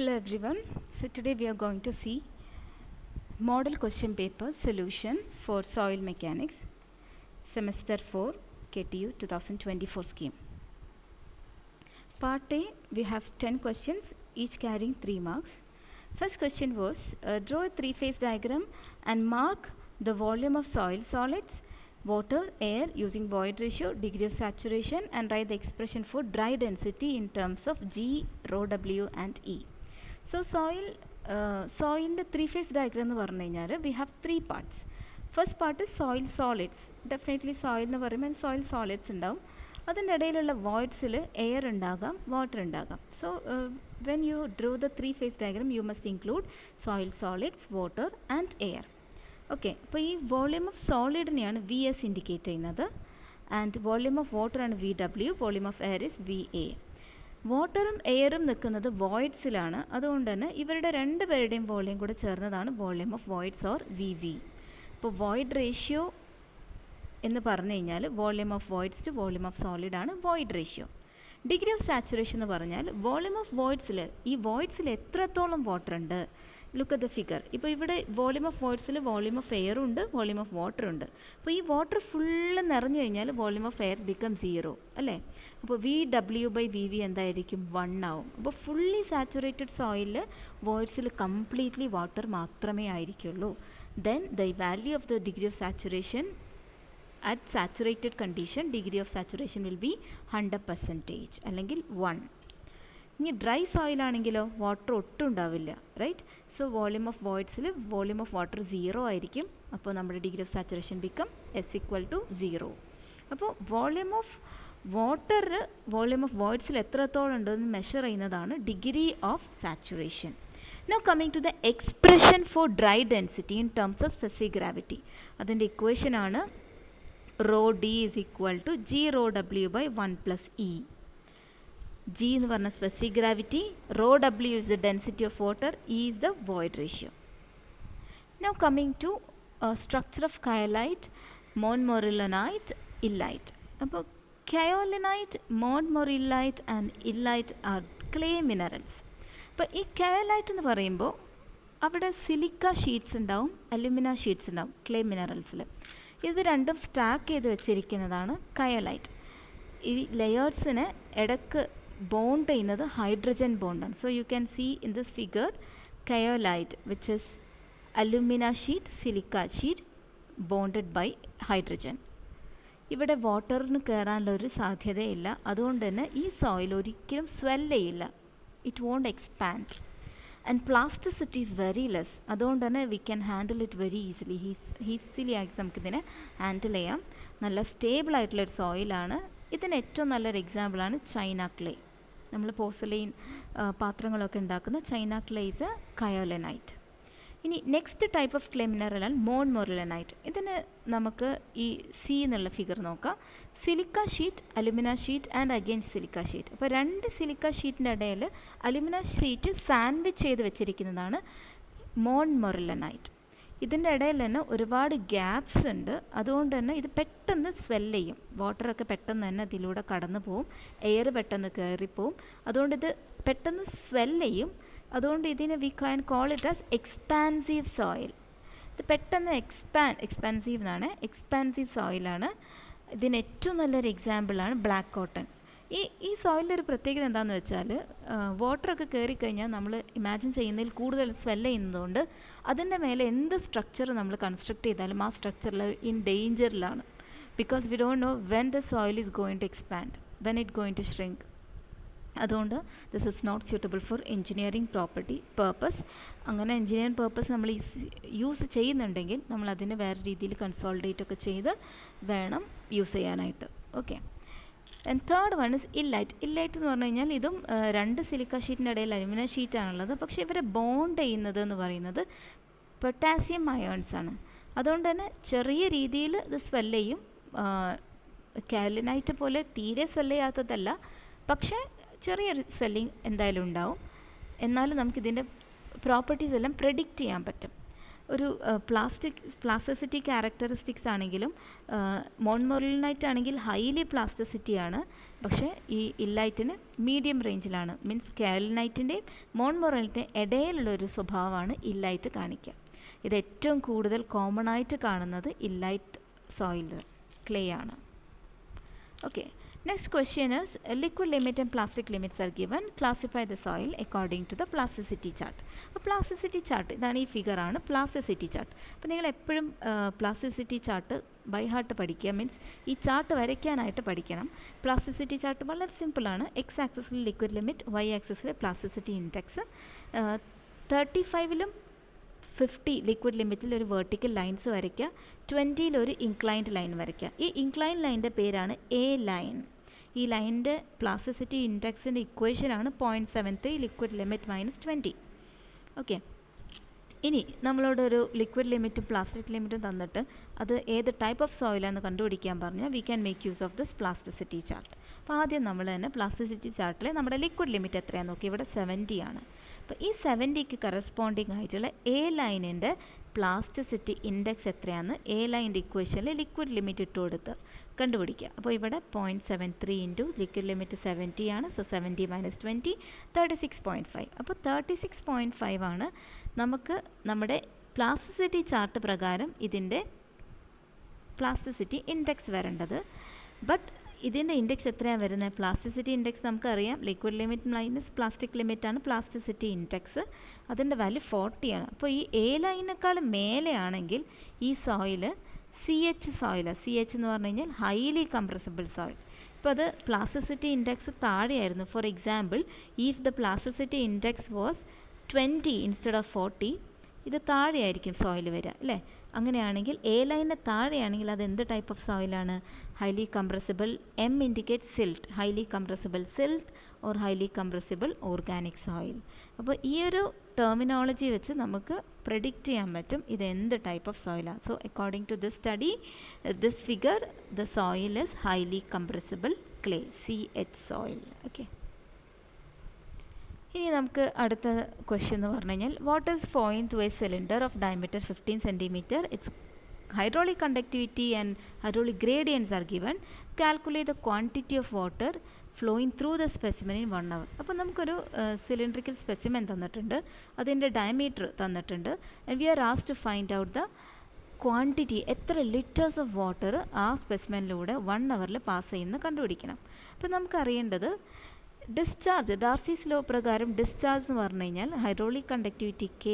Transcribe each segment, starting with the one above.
Hello everyone. So today we are going to see model question paper solution for soil mechanics semester 4 KTU 2024 scheme. Part A, we have 10 questions each carrying 3 marks. First question was draw a three-phase diagram and mark the volume of soil solids, water, air using void ratio, degree of saturation, and write the expression for dry density in terms of G, rho W and E. So soil in the three-phase diagram we have 3 parts. First part is soil solids. Definitely soil and soil solids undav. Adindadeyillulla voids il air undagam, water undagam. So when you draw the three-phase diagram, you must include soil solids, water and air. Okay, അപ്പോൾ ഈ volume of സോളിഡിനെയാണ് V S indicate ചെയ്യുന്നത് and volume of water ആണ് V W, volume of air is V A. വാട്ടറും എയറും നിൽക്കുന്നത് വോയിഡ്സിലാണ്, അതുകൊണ്ട് തന്നെ ഇവരുടെ രണ്ടുപേരുടെയും വോളിയം കൂടെ ചേർന്നതാണ് volume of voids or V V. ഇപ്പോൾ വോയിഡ് റേഷ്യോ എന്ന് പറഞ്ഞു കഴിഞ്ഞാൽ volume of voids to volume of solid ആണ് void ratio. Degree of saturation എന്ന് പറഞ്ഞാൽ വോളിയം ഓഫ് വോയിഡ്സിൽ ഈ വോയിഡ്സിൽ എത്രത്തോളം വാട്ടർ ഉണ്ട്. Look at the figure. ഇപ്പോൾ ഇവിടെ വോളിയം ഓഫ് വോയിഡ്സിൽ വോളിയം ഓഫ് എയറും ഉണ്ട്, വോളിയം ഓഫ് വാട്ടർ ഉണ്ട്. അപ്പോൾ ഈ വാട്ടർ ഫുള്ള് നിറഞ്ഞു കഴിഞ്ഞാൽ വോളിയം ഓഫ് എയർ ബിക്കം 0 അല്ലേ. അപ്പോൾ V W by V V എന്തായിരിക്കും 1 ആവും. അപ്പോൾ ഫുള്ളി സാച്ചുറേറ്റഡ് സോയിലിൽ വോയിഡ്സിൽ കംപ്ലീറ്റ്ലി വാട്ടർ മാത്രമേ ആയിരിക്കുള്ളൂ. Then the value of the degree of saturation at saturated condition, degree of saturation will be 100% അല്ലെങ്കിൽ 1. ഇനി ഡ്രൈ സോയിൽ ആണെങ്കിലോ വാട്ടർ ഒട്ടും ഉണ്ടാവില്ല, റൈറ്റ്. സോ വോളിയം ഓഫ് വോയിഡ്സിൽ വോളിയം ഓഫ് വാട്ടർ 0 ആയിരിക്കും. അപ്പോൾ നമ്മുടെ degree of saturation become S=0. അപ്പോൾ volume of water volume of വോയിഡ്സിൽ എത്രത്തോളം ഉണ്ടെന്ന് മെഷർ ചെയ്യുന്നതാണ് degree of saturation. Now coming to the expression for dry density in terms of specific gravity. അതിൻ്റെ ഇക്വേഷൻ ആണ് rho d is equal to G rho W by 1 plus E. G എന്ന് പറഞ്ഞ specific gravity, rho W is the density of water, E is the void ratio. Now coming to structure of kyanite, montmorillonite, illite. അപ്പോൾ kyanite, montmorillonite and illite are clay minerals. അപ്പോൾ ഈ kyanite എന്ന് പറയുമ്പോൾ അവിടെ silica sheets ഉണ്ടാവും, alumina sheets ഉണ്ടാവും clay മിനറൽസിൽ. ഇത് രണ്ടും സ്റ്റാക്ക് ചെയ്ത് വെച്ചിരിക്കുന്നതാണ് കയലൈറ്റ്. ഈ ലെയേഴ്സിനെ ഇടയ്ക്ക് ബോണ്ട് ചെയ്യുന്നത് ഹൈഡ്രജൻ ബോണ്ടാണ്. So you can see in this figure kaolinite which is alumina sheet, silica sheet bonded by hydrogen. ഇവിടെ വാട്ടറിന് കയറാനുള്ള ഒരു സാധ്യതയില്ല, അതുകൊണ്ട് തന്നെ ഈ സോയിൽ ഒരിക്കലും സ്വെൽ ചെയ്യില്ല, it won't expand. And plasticity is very less, അതുകൊണ്ട് തന്നെ we can handle it very easily ആയിട്ട് നമുക്കിതിനെ ഹാൻഡിൽ ചെയ്യാം. നല്ല സ്റ്റേബിൾ ആയിട്ടുള്ളൊരു സോയിലാണ്. ഇതിന് ഏറ്റവും നല്ലൊരു എക്സാമ്പിളാണ് ചൈന ക്ലേ. നമ്മൾ പോർസലൈൻ പാത്രങ്ങളൊക്കെ ഉണ്ടാക്കുന്ന ചൈന ക്ലേ ഈസ് കയോലനൈറ്റ്. ഇനി നെക്സ്റ്റ് ടൈപ്പ് ഓഫ് ക്ലേ മിനറലാണ് മോൺമൊറിലനൈറ്റ്. ഇതിന് നമുക്ക് ഈ സി എന്നുള്ള ഫിഗർ നോക്കാം. Silica sheet, alumina sheet and again silica sheet. അപ്പോൾ 2 സിലിക്ക ഷീറ്റിൻ്റെ ഇടയിൽ അലുമിന ഷീറ്റ് സാൻഡ്വിച്ച് ചെയ്ത് വെച്ചിരിക്കുന്നതാണ് മോൺമൊറിലനൈറ്റ്. ഇതിൻ്റെ ഇടയിൽ തന്നെ ഒരുപാട് ഗ്യാപ്സ് ഉണ്ട്, അതുകൊണ്ട് തന്നെ ഇത് പെട്ടെന്ന് സ്വെൽ ചെയ്യും. വാട്ടറൊക്കെ പെട്ടെന്ന് തന്നെ ഇതിലൂടെ കടന്നു പോവും, എയർ പെട്ടെന്ന് കയറിപ്പോവും, അതുകൊണ്ട് ഇത് പെട്ടെന്ന് സ്വെൽ ചെയ്യും. അതുകൊണ്ട് ഇതിനെ we can call it as expansive soil. ഇത് പെട്ടെന്ന് എക്സ്പാൻസീവ് എന്നാണ്, എക്സ്പാൻസീവ് സോയിലാണ്. ഇതിന് ഏറ്റവും നല്ലൊരു എക്സാമ്പിളാണ് ബ്ലാക്ക് കോട്ടൺ. ഈ സോയിലിൻ്റെ ഒരു പ്രത്യേകത എന്താണെന്ന് വെച്ചാൽ വാട്ടറൊക്കെ കയറിക്കഴിഞ്ഞാൽ നമ്മൾ ഇമാജിൻ ചെയ്യുന്നതിൽ കൂടുതൽ സ്വെൽ ചെയ്യുന്നതുകൊണ്ട് അതിൻ്റെ മേലെ എന്ത് സ്ട്രക്ചർ നമ്മൾ കൺസ്ട്രക്ട് ചെയ്താലും ആ സ്ട്രക്ചറിൽ ഇൻ ഡേഞ്ചറിലാണ്. Because we don't know when the soil is going to expand, when it going to shrink. അതുകൊണ്ട് this is not suitable for engineering purpose. അങ്ങനെ എൻജിനീയറിംഗ് പർപ്പസ് നമ്മൾ യൂസ് ചെയ്യുന്നുണ്ടെങ്കിൽ നമ്മൾ അതിനെ വേറെ രീതിയിൽ കൺസോൾഡേറ്റ് ഒക്കെ ചെയ്ത് വേണം യൂസ് ചെയ്യാനായിട്ട്. Okay. And third one is illite. Illite എന്ന് പറഞ്ഞു കഴിഞ്ഞാൽ ഇതും 2 സിലിക്ക ഷീറ്റിൻ്റെ ഇടയിൽ അലുമിന ഷീറ്റാണുള്ളത്. പക്ഷേ ഇവരെ ബോണ്ട് ചെയ്യുന്നത് എന്ന് പറയുന്നത് പൊട്ടാസ്യം അയോൺസ് ആണ്. അതുകൊണ്ട് തന്നെ ചെറിയ രീതിയിൽ ഇത് സ്വെൽ ചെയ്യും. കാലിനൈറ്റ് പോലെ തീരെ സ്വെൽ ചെയ്യാത്തതല്ല, പക്ഷേ ചെറിയൊരു സ്വെല്ലിങ് എന്തായാലും ഉണ്ടാവും. എന്നാലും നമുക്കിതിൻ്റെ പ്രോപ്പർട്ടീസ് എല്ലാം പ്രെഡിക്റ്റ് ചെയ്യാൻ പറ്റും. ഒരു പ്ലാസ്റ്റിസിറ്റി ക്യാരക്ടറിസ്റ്റിക്സ് ആണെങ്കിലും മോൺമൊറലിനൈറ്റ് ആണെങ്കിൽ ഹൈലി പ്ലാസ്റ്റിസിറ്റിയാണ്, പക്ഷേ ഈ ഇല്ലൈറ്റിന് മീഡിയം റേഞ്ചിലാണ്. മീൻസ് കാലിനൈറ്റിൻ്റെയും മോൺമൊറലിൻ്റെയും ഇടയിലുള്ളൊരു സ്വഭാവമാണ് ഇല്ലൈറ്റ് കാണിക്കുക. ഇത് ഏറ്റവും കൂടുതൽ കോമൺ ആയിട്ട് കാണുന്നത് ഇല്ലൈറ്റ് സോയിൽ ക്ലേ ആണ്. Okay, next question is liquid limit and plastic limits are given. Classify the soil according to the plasticity chart. അപ്പോൾ പ്ലാസ്റ്റിസിറ്റി ചാർട്ട് ഇതാണ്, ഈ ഫിഗർ ആണ് പ്ലാസ്റ്റിസിറ്റി ചാർട്ട്. അപ്പോൾ നിങ്ങൾ എപ്പോഴും പ്ലാസ്റ്റിസിറ്റി ചാർട്ട് ബൈ ഹാർട്ട് പഠിക്കുക, മീൻസ് ഈ ചാർട്ട് വരയ്ക്കാനായിട്ട് പഠിക്കണം. പ്ലാസ്റ്റിസിറ്റി ചാർട്ട് വളരെ സിമ്പിളാണ്. എക്സ് ആക്സിസിൽ ലിക്വിഡ് ലിമിറ്റ്, വൈ ആക്സിസിൽ പ്ലാസ്റ്റിസിറ്റി ഇൻഡെക്സ്. 35-ലും 50 ലിക്വിഡ് ലിമിറ്റിൽ ഒരു വെർട്ടിക്കൽ ലൈൻസ് വരയ്ക്കുക, 20-ൽ ഒരു ഇൻക്ലൈൻഡ് ലൈൻ വരയ്ക്കുക. ഈ ഇൻക്ലൈൻഡ് ലൈനിൻ്റെ പേരാണ് എ ലൈൻ. ഈ ലൈനിൻ്റെ പ്ലാസ്റ്റിസിറ്റി ഇൻഡെക്സിൻ്റെ ഇക്വേഷനാണ് 0.73 ലിക്വിഡ് ലിമിറ്റ് മൈനസ് 20. ഓക്കെ, ഇനി നമ്മളോടൊരു ലിക്വിഡ് ലിമിറ്റും പ്ലാസ്റ്റിക് ലിമിറ്റും തന്നിട്ട് അത് ഏത് ടൈപ്പ് ഓഫ് സോയിലാണെന്ന് കണ്ടുപിടിക്കാൻ പറഞ്ഞാൽ we can make use of this plasticity chart. അപ്പോൾ ആദ്യം നമ്മൾ തന്നെ പ്ലാസ്റ്റിസിറ്റി ചാർട്ടിൽ നമ്മുടെ ലിക്വിഡ് ലിമിറ്റ് എത്രയാണെന്ന് നോക്കി. ഇവിടെ 70 ആണ്. അപ്പോൾ ഈ 70ക്ക് കറസ്പോണ്ടിങ് ആയിട്ടുള്ള എ ലൈനിൻ്റെ പ്ലാസ്റ്റിസിറ്റി ഇൻഡെക്സ് എത്രയാണെന്ന് എ ലൈൻ്റെ ഇക്വേഷനിൽ ലിക്വിഡ് ലിമിറ്റ് ഇട്ട് കൊടുത്ത് കണ്ടുപിടിക്കുക. അപ്പോൾ ഇവിടെ 0.73 ഇൻറ്റു ലിക്വിഡ് ലിമിറ്റ് 70 ആണ്. So 70 minus 20 36.5. അപ്പോൾ 36.5 ആണ് നമുക്ക് നമ്മുടെ പ്ലാസ്റ്റിസിറ്റി ചാർട്ട് പ്രകാരം ഇതിൻ്റെ പ്ലാസ്റ്റിസിറ്റി ഇൻഡെക്സ് വരേണ്ടത്. ബട്ട് ഇതിൻ്റെ ഇൻഡെക്സ് എത്രയാണ് വരുന്നത്? പ്ലാസ്റ്റിസിറ്റി ഇൻഡെക്സ് നമുക്കറിയാം, ലിക്വിഡ് ലിമിറ്റ് മൈനസ് പ്ലാസ്റ്റിക് ലിമിറ്റാണ് പ്ലാസ്റ്റിസിറ്റി ഇൻഡെക്സ്. അതിൻ്റെ വാല്യൂ 40 ആണ്. അപ്പോൾ ഈ എ ലൈനേക്കാൾ മേലെയാണെങ്കിൽ ഈ സോയില് CH സോയിലാണ്. CH എന്ന് പറഞ്ഞു കഴിഞ്ഞാൽ ഹൈലി കംപ്രസിബിൾ സോയിൽ. ഇപ്പോൾ അത് പ്ലാസ്റ്റിസിറ്റി ഇൻഡെക്സ് താഴെയായിരുന്നു. For example, if the plasticity index was 20 instead of 40, ഇത് താഴെയായിരിക്കും സോയിൽ വരിക അല്ലേ? അങ്ങനെയാണെങ്കിൽ എ ലൈനിന് താഴെയാണെങ്കിൽ അത് എന്ത് ടൈപ്പ് ഓഫ് സോയിലാണ്? Highly compressible. M indicate silt, highly compressible silt or highly compressible organic soil. അപ്പോൾ ഈ ഒരു ടെർമിനോളജി വെച്ച് നമുക്ക് പ്രെഡിക്റ്റ് ചെയ്യാൻ പറ്റും ഇത് എന്ത് ടൈപ്പ് ഓഫ് സോയിലാണ്. So according to this study, this figure, the soil is highly compressible clay, CH soil. Okay, ഇനി നമുക്ക് അടുത്ത ക്വസ്റ്റ്യൻ എന്ന് പറഞ്ഞു കഴിഞ്ഞാൽ what is flowing through a cylinder of diameter 15 centimeter? Its hydraulic conductivity and hydraulic gradients are given. Calculate the quantity of water flowing through the specimen in 1 hour. അപ്പോൾ നമുക്കൊരു cylindrical specimen തന്നിട്ടുണ്ട്, അതിൻ്റെ diameter തന്നിട്ടുണ്ട്. And we are asked to find out the quantity, എത്ര litres of water ആ സ്പെസിമെനിലൂടെ 1 hour pass ചെയ്യുന്ന കണ്ടുപിടിക്കണം. അപ്പോൾ നമുക്കറിയേണ്ടത് ഡിസ്ചാർജ്, ഡാർസീസ് ലോ പ്രകാരം ഡിസ്ചാർജ് എന്ന് പറഞ്ഞു കഴിഞ്ഞാൽ hydraulic conductivity K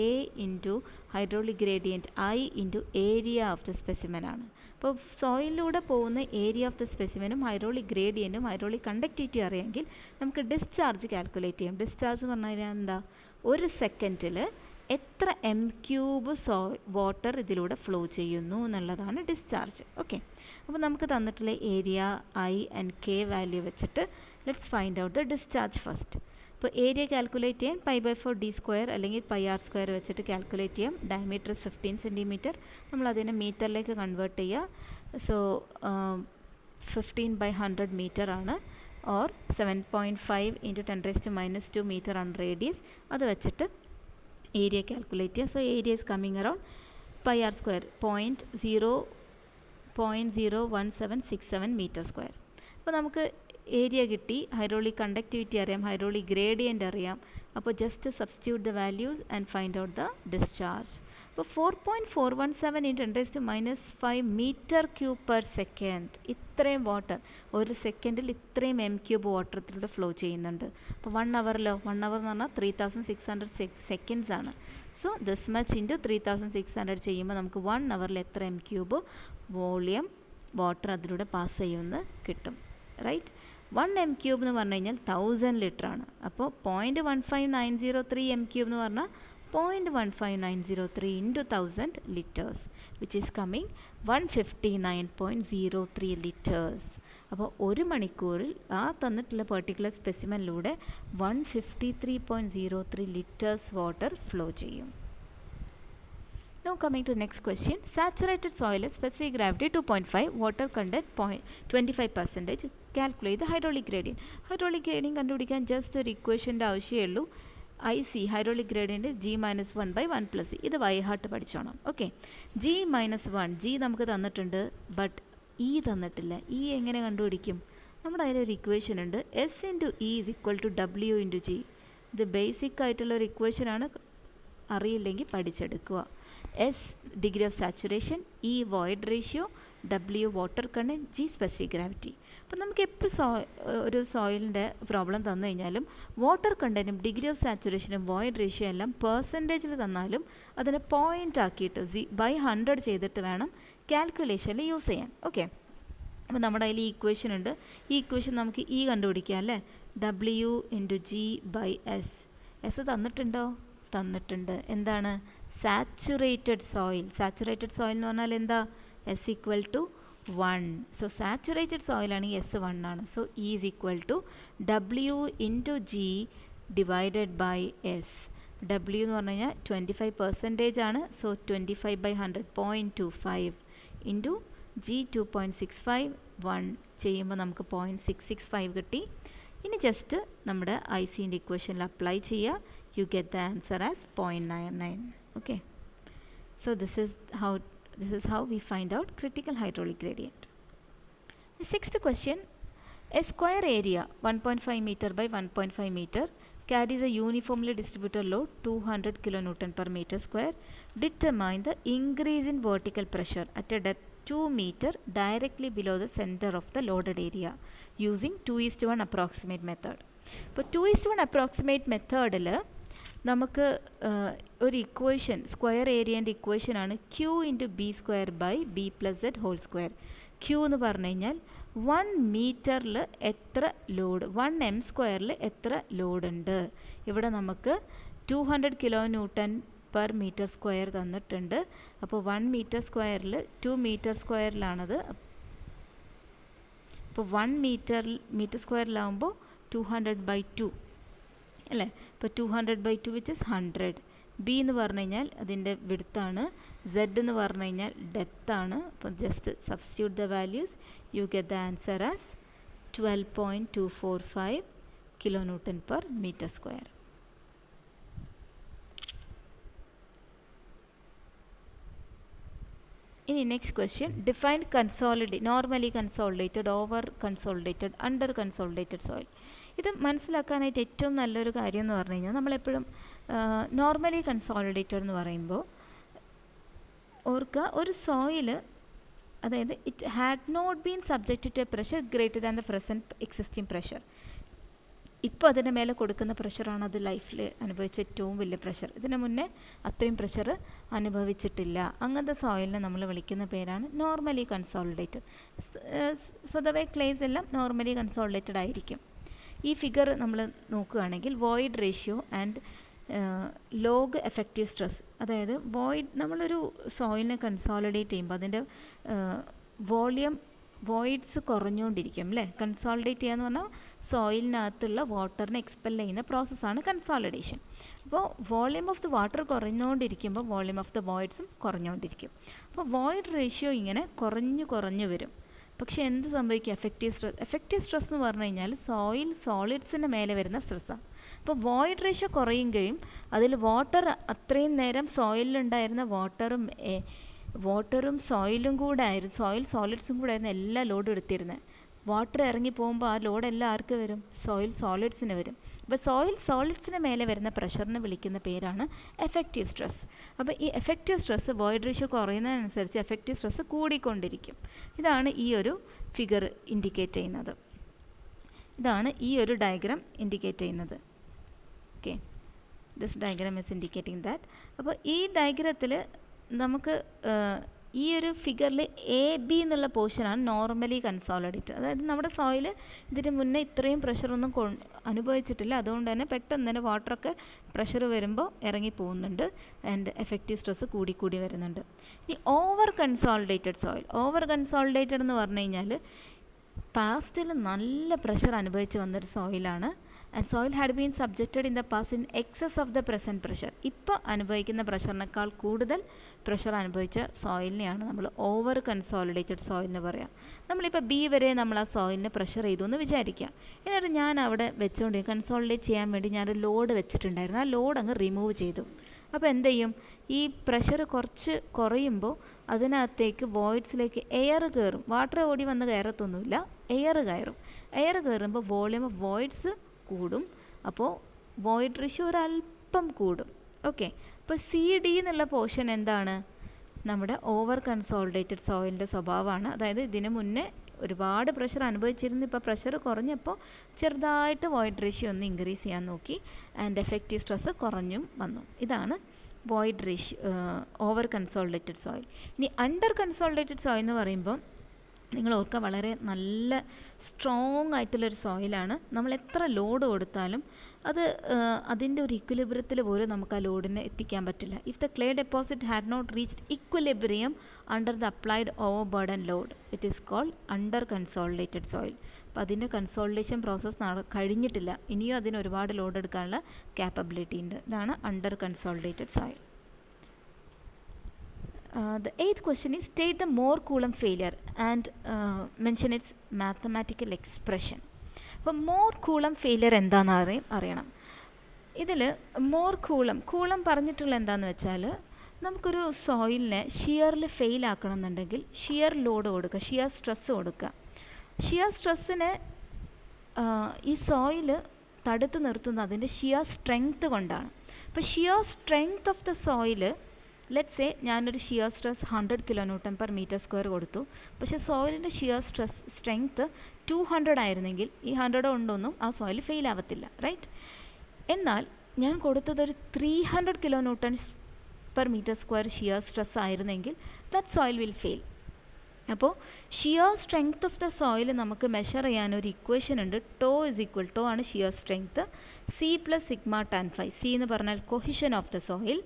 into hydraulic gradient I into area of the specimen ആണ്. അപ്പോൾ സോയിലിലൂടെ പോകുന്ന ഏരിയ ഓഫ് ദ സ്പെസിമെനും ഹൈഡ്രോളിക് ഗ്രേഡിയൻറ്റും ഹൈഡ്രോളിക് കണ്ടക്ടിവിറ്റി അറിയാമെങ്കിൽ നമുക്ക് ഡിസ്ചാർജ് കാൽക്കുലേറ്റ് ചെയ്യാം. ഡിസ്ചാർജ് എന്ന് പറഞ്ഞു കഴിഞ്ഞാൽ എന്താ? ഒരു സെക്കൻഡിൽ എത്ര m³ വാട്ടർ ഇതിലൂടെ ഫ്ലോ ചെയ്യുന്നു എന്നുള്ളതാണ് ഡിസ്ചാർജ്. ഓക്കെ, അപ്പോൾ നമുക്ക് തന്നിട്ടുള്ള area I and K value വെച്ചിട്ട് let's find out the discharge first. അപ്പോൾ ഏരിയ കാൽക്കുലേറ്റ് ചെയ്യാൻ π/4d² അല്ലെങ്കിൽ πr² വെച്ചിട്ട് കാൽക്കുലേറ്റ് ചെയ്യാം. Diameter 15 centimeter. നമ്മളതിനെ മീറ്ററിലേക്ക് കൺവേർട്ട് ചെയ്യുക. സോ 15/100 മീറ്റർ ആണ്, ഓർ 7.5 × 10⁻² മീറ്റർ ആണ് റേഡിയസ്. അത് വെച്ചിട്ട് ഏരിയ കാൽക്കുലേറ്റ് ചെയ്യുക. So area is coming around πr² 0.01767 metre square. അപ്പോൾ നമുക്ക് ഏരിയ കിട്ടി, ഹൈഡ്രോളിക് കണ്ടക്ടിവിറ്റി അറിയാം, ഹൈഡ്രോളിക് ഗ്രേഡിയൻ്റ് അറിയാം. അപ്പോൾ just substitute the values and find out the discharge. അപ്പോൾ 4.417 × 10⁻⁵ m³/s. ഇത്രയും വാട്ടർ ഒരു സെക്കൻഡിൽ ഇത്രയും m³ വാട്ടർ ഇതിലൂടെ ഫ്ലോ ചെയ്യുന്നുണ്ട്. അപ്പോൾ 1 hourലോ, 1 hour എന്ന് പറഞ്ഞാൽ 3600 സെക്കൻഡ്സ് ആണ്. സോ ദിസ് മച്ച് ഇൻറ്റു 3600 ചെയ്യുമ്പോൾ നമുക്ക് 1 hourൽ എത്ര m³ വോളിയം വാട്ടർ അതിലൂടെ പാസ് ചെയ്യുമെന്ന് കിട്ടും. റൈറ്റ്, 1 m³ എന്ന് പറഞ്ഞു കഴിഞ്ഞാൽ 1000 ലിറ്റർ ആണ്. അപ്പോൾ 0.15903 m³ എന്ന് പറഞ്ഞാൽ 0.15903 × 1000 liters, which is coming 159.03 liters. അപ്പോൾ ഒരു മണിക്കൂറിൽ ആ തന്നിട്ടുള്ള പെർട്ടിക്കുലർ സ്പെസിമെനിലൂടെ 153.03 liters വാട്ടർ ഫ്ലോ ചെയ്യും. Now coming to the next question. Saturated soil is specific gravity 2.5, water content 25%. Calculate the hydraulic gradient. Hydraulic gradient കണ്ടുപിടിക്കാൻ ജസ്റ്റ് ഒരു ഇക്വേഷൻ്റെ ആവശ്യമേ ഉള്ളൂ. IC hydraulic gradient G minus 1 by 1 plus C. ഇത് by heart പഠിച്ചോണം. ഓക്കെ, G minus 1, G നമുക്ക് തന്നിട്ടുണ്ട്, but E തന്നിട്ടില്ല. E എങ്ങനെ കണ്ടുപിടിക്കും? നമ്മുടെ അതിലൊരു ഇക്വേഷൻ ഉണ്ട്, S into E is equal to W into G. ഇത് ബേസിക് ആയിട്ടുള്ളൊരു ഇക്വേഷനാണ്, അറിയില്ലെങ്കിൽ പഠിച്ചെടുക്കുക. S degree of saturation, E void ratio, W water content, G specific gravity. അപ്പോൾ നമുക്ക് എപ്പോൾ ഒരു സോയിലിൻ്റെ പ്രോബ്ലം തന്നു കഴിഞ്ഞാലും വാട്ടർ കണ്ടൻറ്റും ഡിഗ്രി ഓഫ് സാച്ചുറേഷനും വോയിഡ് റേഷ്യോ എല്ലാം പെർസെൻറ്റേജിൽ തന്നാലും അതിനെ പോയിൻ്റ് ആക്കിയിട്ട് ബൈ 100 ചെയ്തിട്ട് വേണം കാൽക്കുലേഷനിൽ യൂസ് ചെയ്യാൻ. ഓക്കെ, അപ്പോൾ നമ്മുടെ അതിൽ ഈ ഇക്വേഷൻ ഉണ്ട്. ഈ ഇക്വേഷൻ നമുക്ക് E കണ്ടുപിടിക്കാം അല്ലേ, W into G by S. S തന്നിട്ടുണ്ടോ? തന്നിട്ടുണ്ട്. എന്താണ്? Saturated soil. സാച്ചുറേറ്റഡ് സോയിൽ എന്ന് പറഞ്ഞാൽ എന്താ? S equal to 1. So saturated സോയിലാണെങ്കിൽ S 1 ആണ്. So E is equal to W into G divided by S. W എന്ന് പറഞ്ഞു കഴിഞ്ഞാൽ 25% ആണ്. സോ 25 ബൈ 100 0.25 ഇൻറ്റു G 2.65 1 ചെയ്യുമ്പോൾ നമുക്ക് 0.665 കിട്ടി. ഇനി ജസ്റ്റ് നമ്മുടെ ICൻ്റെ ഇക്വേഷനിൽ അപ്ലൈ ചെയ്യുക. You get the answer as 0.99. Okay, so this is how we find out critical hydraulic gradient. The sixth question, a square area 1.5 meter by 1.5 meter carries a uniformly distributed load 200 kilonewton per meter square. Determine the increase in vertical pressure at a depth 2 meter directly below the center of the loaded area using 2:1 approximate method. ഇപ്പോൾ 2:1 approximate മെത്തേഡിൽ നമുക്ക് ഒരു equation, square ഏരിയൻ്റെ ഇക്വേഷനാണ് Q into B square by B plus Z whole square. Q എന്ന് പറഞ്ഞു കഴിഞ്ഞാൽ 1 മീറ്ററിൽ എത്ര ലോഡ്, 1 m സ്ക്വയറിൽ എത്ര ലോഡുണ്ട്. ഇവിടെ നമുക്ക് 200 kilo newton per metre square തന്നിട്ടുണ്ട്. അപ്പോൾ 1 മീറ്റർ സ്ക്വയറിൽ 2 മീറ്റർ സ്ക്വയറിലാണത്. അപ്പോൾ 1 മീറ്റർ സ്ക്വയറിലാവുമ്പോൾ 200 ബൈ 2 അല്ലേ. ഇപ്പോൾ 200 ബൈ 2 വിച്ച് ഇസ് 100. ബി എന്ന് പറഞ്ഞു കഴിഞ്ഞാൽ അതിൻ്റെ വിഡ്ത്താണ്, സെഡ് എന്ന് പറഞ്ഞു കഴിഞ്ഞാൽ ഡെപ്താണ്. അപ്പോൾ just substitute the values, you get the answer as 12.245 kilo newton per metre square. ഇനി next question, define normally consolidated, over consolidated, under consolidated soil. ഇത് മനസ്സിലാക്കാനായിട്ട് ഏറ്റവും നല്ലൊരു കാര്യം എന്ന് പറഞ്ഞു കഴിഞ്ഞാൽ, നമ്മളെപ്പോഴും നോർമലി കൺസോളിഡേറ്റഡ് എന്ന് പറയുമ്പോൾ ഓർക്കുക, ഒരു സോയിൽ, അതായത് it had not been subjected to a pressure greater than the present existing pressure. ഇപ്പോൾ അതിൻ്റെ മേലെ കൊടുക്കുന്ന പ്രഷറാണ് അത് ലൈഫിൽ അനുഭവിച്ച ഏറ്റവും വലിയ പ്രഷർ. ഇതിന് മുന്നേ അത്രയും പ്രഷർ അനുഭവിച്ചിട്ടില്ല. അങ്ങനത്തെ സോയിലിനെ നമ്മൾ വിളിക്കുന്ന പേരാണ് നോർമലി കൺസോളിഡേറ്റഡ്. സ്വതവേ ക്ലേസ് എല്ലാം നോർമലി കൺസോളിഡേറ്റഡ് ആയിരിക്കും. ഈ ഫിഗർ നമ്മൾ നോക്കുകയാണെങ്കിൽ void ratio and log effective stress, അതായത് നമ്മളൊരു സോയിലിനെ കൺസോളിഡേറ്റ് ചെയ്യുമ്പോൾ അതിൻ്റെ വോയിഡ്സ് കുറഞ്ഞുകൊണ്ടിരിക്കും അല്ലേ. കൺസോളിഡേറ്റ് ചെയ്യുക എന്ന് പറഞ്ഞാൽ സോയിലിനകത്തുള്ള വാട്ടറിനെ എക്സ്പെൽ ചെയ്യുന്ന പ്രോസസ്സാണ് കൺസോളിഡേഷൻ. അപ്പോൾ വോളിയം ഓഫ് ദ വാട്ടർ കുറഞ്ഞുകൊണ്ടിരിക്കുമ്പോൾ വോളിയം ഓഫ് ദ വോയിഡ്സും കുറഞ്ഞുകൊണ്ടിരിക്കും. അപ്പോൾ വോയിഡ് റേഷ്യോ ഇങ്ങനെ കുറഞ്ഞു വരും. പക്ഷേ എന്ത് സംഭവിക്കും? എഫക്റ്റീവ് സ്ട്രെസ് എന്ന് പറഞ്ഞു കഴിഞ്ഞാൽ സോയിൽ സോളിഡ്സിൻ്റെ മേലെ വരുന്ന സ്ട്രെസ്സാണ്. അപ്പോൾ വോയിഡ് റേഷ്യോ കുറയുകയും അതിൽ വാട്ടർ അത്രയും നേരം സോയിലുണ്ടായിരുന്ന വാട്ടറും സോയിലും കൂടെ ആയിരുന്നു, സോയിൽ സോളിഡ്സും കൂടെ ആയിരുന്നു എല്ലാ ലോഡും എടുത്തിരുന്നത്. വാട്ടർ ഇറങ്ങി പോകുമ്പോൾ ആ ലോഡെല്ലാം ആർക്ക് വരും? സോയിൽ സോളിഡ്സിന് വരും. അപ്പോൾ സോയിൽ സോളിഡ്സിന് മേലെ വരുന്ന പ്രഷറിനെ വിളിക്കുന്ന പേരാണ് എഫക്റ്റീവ് സ്ട്രെസ്. അപ്പോൾ ഈ എഫക്റ്റീവ് സ്ട്രെസ് വോയിഡ് റേഷ്യോ കുറയുന്നതിനനുസരിച്ച് എഫക്റ്റീവ് സ്ട്രെസ് കൂടിക്കൊണ്ടിരിക്കും. ഇതാണ് ഈ ഒരു ഫിഗർ ഇൻഡിക്കേറ്റ് ചെയ്യുന്നത്. ഇതാണ് ഈ ഒരു ഡയഗ്രാം ഇൻഡിക്കേറ്റ് ചെയ്യുന്നത്. Okay, this diagram is indicating that. അപ്പോൾ ഈ ഡയഗ്രത്തിൽ നമുക്ക് ഈ ഒരു ഫിഗറിൽ AB എന്നുള്ള പോർഷനാണ് നോർമലി കൺസോളിഡേറ്റഡ്. അതായത് നമ്മുടെ സോയിൽ ഇതിന് മുന്നേ ഇത്രയും പ്രഷറൊന്നും അനുഭവിച്ചിട്ടില്ല. അതുകൊണ്ട് തന്നെ പെട്ടെന്ന് തന്നെ വാട്ടറൊക്കെ പ്രഷർ വരുമ്പോൾ ഇറങ്ങി പോകുന്നുണ്ട് ആൻഡ് എഫക്റ്റീവ് സ്ട്രെസ് കൂടി വരുന്നുണ്ട്. ഈ ഓവർ കൺസോളിഡേറ്റഡ് എന്ന് പറഞ്ഞു കഴിഞ്ഞാൽ പാസ്റ്റിൽ നല്ല പ്രഷർ അനുഭവിച്ച് വന്നൊരു സോയിലാണ്. And soil had been subjected in the past in excess of the present pressure. ഇപ്പോൾ അനുഭവിക്കുന്ന പ്രഷറിനേക്കാൾ കൂടുതൽ പ്രഷർ അനുഭവിച്ച സോയിലിനെയാണ് നമ്മൾ ഓവർ കൺസോളിഡേറ്റഡ് സോയിൽ എന്ന് പറയാം. നമ്മളിപ്പോൾ ബി വരെ നമ്മൾ ആ സോയിലിന് പ്രഷർ ചെയ്തു എന്ന് വിചാരിക്കാം. എന്നിട്ട് ഞാൻ അവിടെ വെച്ചുകൊണ്ട് കൺസോളിഡേറ്റ് ചെയ്യാൻ വേണ്ടി ഞാനൊരു ലോഡ് വെച്ചിട്ടുണ്ടായിരുന്നു. ആ ലോഡ് അങ്ങ് റിമൂവ് ചെയ്തു. അപ്പോൾ എന്ത് ചെയ്യും? ഈ പ്രഷർ കുറച്ച് കുറയുമ്പോൾ അതിനകത്തേക്ക് വോയിഡ്സിലേക്ക് എയർ കയറും. വാട്ടർ ഓടി വന്ന് കയറത്തൊന്നുമില്ല, എയർ കയറും. എയർ കയറുമ്പോൾ വോളിയം ഓഫ് വോയിഡ്സ് കൂടും. അപ്പോൾ വോയിഡ് റേഷ്യോ ഒരല്പം കൂടും. ഓക്കെ, അപ്പോൾ സി ഡി എന്നുള്ള പോർഷൻ എന്താണ്? നമ്മുടെ ഓവർ കൺസോളിഡേറ്റഡ് സോയിലിൻ്റെ സ്വഭാവമാണ്. അതായത് ഇതിന് മുന്നേ ഒരുപാട് പ്രഷർ അനുഭവിച്ചിരുന്നു. ഇപ്പോൾ പ്രഷർ കുറഞ്ഞപ്പോൾ ചെറുതായിട്ട് വോയിഡ് റേഷ്യോ ഒന്ന് ഇൻക്രീസ് ചെയ്യാൻ നോക്കി ആൻഡ് എഫക്റ്റീവ് സ്ട്രെസ് കുറഞ്ഞും വന്നു. ഇതാണ് void ratio over consolidated soil. ഇനി അണ്ടർ കൺസോളിഡേറ്റഡ് സോയിൽ എന്ന് പറയുമ്പോൾ നിങ്ങൾ ഓർക്കുക, വളരെ നല്ല സ്ട്രോങ് ആയിട്ടുള്ളൊരു സോയിലാണ്. നമ്മൾ എത്ര ലോഡ് കൊടുത്താലും അത് അതിൻ്റെ ഒരു ഇക്വിലിബ്രിയത്തിൽ പോലും നമുക്ക് ആ ലോഡിനെ എത്തിക്കാൻ പറ്റില്ല. If the clay deposit had not reached equilibrium under the applied overburden load, it is called under consolidated soil. അപ്പോൾ അതിൻ്റെ കൺസോളിഡേഷൻ പ്രോസസ്സ് കഴിഞ്ഞിട്ടില്ല, ഇനിയും അതിന് ഒരുപാട് ലോഡ് എടുക്കാനുള്ള ക്യാപ്പബിലിറ്റി ഉണ്ട്. ഇതാണ് under consolidated soil. The eighth question is state the Moore Coulomb failure and mention its mathematical expression. അപ്പോൾ മോർ കൂളം ഫെയിലിയർ എന്താണെന്ന് അറിയണം. ഇതിൽ മോർ കൂളം പറഞ്ഞിട്ടുള്ള എന്താണെന്ന് വെച്ചാൽ, നമുക്കൊരു സോയിലിനെ ഷിയറിൽ ഫെയിൽ ആക്കണമെന്നുണ്ടെങ്കിൽ ഷിയർ ലോഡ് കൊടുക്കുക, ഷിയർ സ്ട്രെസ്സ് കൊടുക്കുക. ഷിയർ സ്ട്രെസ്സിനെ ഈ സോയിൽ തടുത്ത് നിർത്തുന്നത് അതിൻ്റെ ഷിയർ സ്ട്രെങ്ത് കൊണ്ടാണ്. അപ്പോൾ shear strength of the soil, let's say ഞാനൊരു ഷിയർ സ്ട്രെസ് 100 kN/m² കൊടുത്തു. പക്ഷേ സോയിലിൻ്റെ ഷിയർ സ്ട്രെങ്ത്ത് 200 ആയിരുന്നെങ്കിൽ ഈ 100 കൊണ്ടൊന്നും ആ സോയിൽ ഫെയിൽ ആവത്തില്ല, റൈറ്റ്? എന്നാൽ ഞാൻ കൊടുത്തതൊരു 300 kN/m² ഷിയർ സ്ട്രെസ് ആയിരുന്നെങ്കിൽ ദാറ്റ് സോയിൽ വിൽ ഫെയിൽ. അപ്പോൾ shear strength of the soil നമുക്ക് മെഷർ ചെയ്യാനൊരു ഇക്വേഷൻ ഉണ്ട്. ടോ ആണ് shear strength, C+σ tan⁵. C എന്ന് പറഞ്ഞാൽ cohesion of the soil,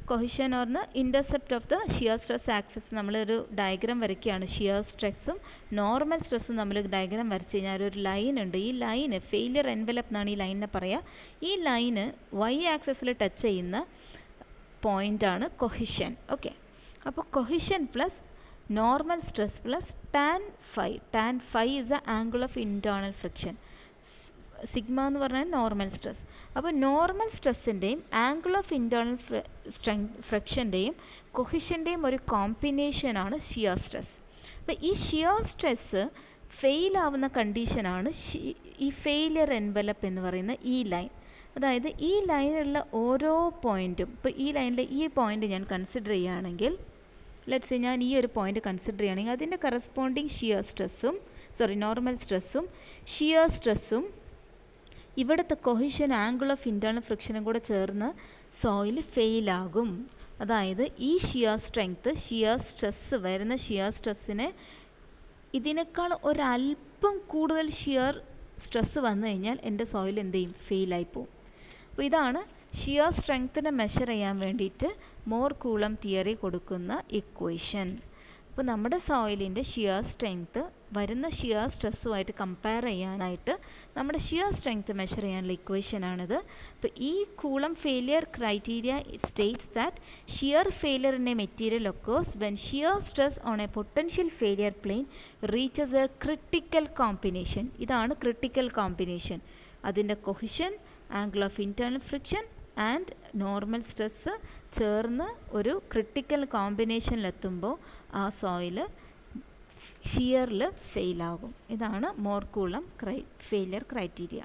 cohesion or intercept of the shear stress axis. നമ്മളൊരു diagram വരയ്ക്കുകയാണ്. ഷിയർ സ്ട്രെസ്സും നോർമൽ സ്ട്രെസ്സും നമ്മൾ ഡയഗ്രാം വരച്ച് കഴിഞ്ഞാൽ ഒരു ലൈൻ ഉണ്ട്. ഈ ലൈന് ഫെയിലിയർ എൻവലപ്പ് എന്നാണ് ഈ ലൈനിനെ പറയുക. ഈ ലൈന് വൈ ആക്സിസിൽ ടച്ച് ചെയ്യുന്ന പോയിൻ്റാണ് കൊഹിഷൻ. ഓക്കെ, അപ്പോൾ cohesion plus normal stress plus tan⁵. Is the angle of internal friction. Sigma എന്ന് പറഞ്ഞാൽ നോർമൽ സ്ട്രെസ്. അപ്പോൾ നോർമൽ സ്ട്രെസ്സിൻ്റെയും ആംഗിൾ ഓഫ് ഇൻറ്റേർണൽ ഫ്രിക്ഷൻ്റെയും കൊഹിഷൻ്റെയും ഒരു കോമ്പിനേഷനാണ് ഷിയർ സ്ട്രെസ്. അപ്പോൾ ഈ ഷിയർ സ്ട്രെസ്സ് ഫെയിൽ ആവുന്ന കണ്ടീഷനാണ് ഈ ഫെയിലിയർ എൻവലപ്പ് എന്ന് പറയുന്ന ഈ ലൈൻ. അതായത് ഈ ലൈനിലുള്ള ഓരോ പോയിൻറ്റും, ഇപ്പോൾ ഈ ലൈനിലെ ഈ പോയിൻ്റ് ഞാൻ കൺസിഡർ ചെയ്യുകയാണെങ്കിൽ, ലെറ്റ്സ് സേ ഞാൻ ഈ ഒരു പോയിൻ്റ് കൺസിഡർ ചെയ്യുകയാണെങ്കിൽ അതിൻ്റെ കറസ്പോണ്ടിങ് നോർമൽ സ്ട്രെസ്സും ഷിയർ സ്ട്രെസ്സും ഇവിടുത്തെ കൊഹിഷൻ ആംഗിൾ ഓഫ് ഇൻറ്റേർണൽ ഫ്രിക്ഷനും കൂടെ ചേർന്ന് സോയിൽ ഫെയിലാകും. അതായത് ഈ ഷിയർ സ്ട്രെസ്സ് വരുന്ന ഷിയർ സ്ട്രെസ്സിനെ ഇതിനേക്കാൾ ഒരല്പം കൂടുതൽ ഷിയർ സ്ട്രെസ്സ് വന്നു കഴിഞ്ഞാൽ എൻ്റെ സോയിൽ എന്ത് ചെയ്യും? ഫെയിലായി പോവും. അപ്പോൾ ഇതാണ് ഷിയർ സ്ട്രെങ്ത്തിനെ മെഷർ ചെയ്യാൻ വേണ്ടിയിട്ട് മോർ കൂളം തിയറി കൊടുക്കുന്ന ഇക്വേഷൻ. അപ്പോൾ നമ്മുടെ സോയിലിൻ്റെ ഷിയർ സ്ട്രെങ്ത്ത് വരുന്ന ഷിയർ സ്ട്രെസ്സുമായിട്ട് കമ്പയർ ചെയ്യാനായിട്ട് നമ്മുടെ ഷിയർ സ്ട്രെങ്ത്ത് മെഷർ ചെയ്യാനുള്ള ഇക്വേഷനാണിത്. അപ്പോൾ ഈ Coulomb failure criteria states that shear failure in a material occurs when shear stress on a potential failure plane reaches a critical combination. ഇതാണ് ക്രിട്ടിക്കൽ കോമ്പിനേഷൻ. അതിൻ്റെ cohesion, angle of internal friction and normal stress ചേർന്ന് ഒരു critical കോമ്പിനേഷനിലെത്തുമ്പോൾ ആ soil ഷിയറിൽ ഫെയിലാകും. ഇതാണ് more coulomb failure criteria.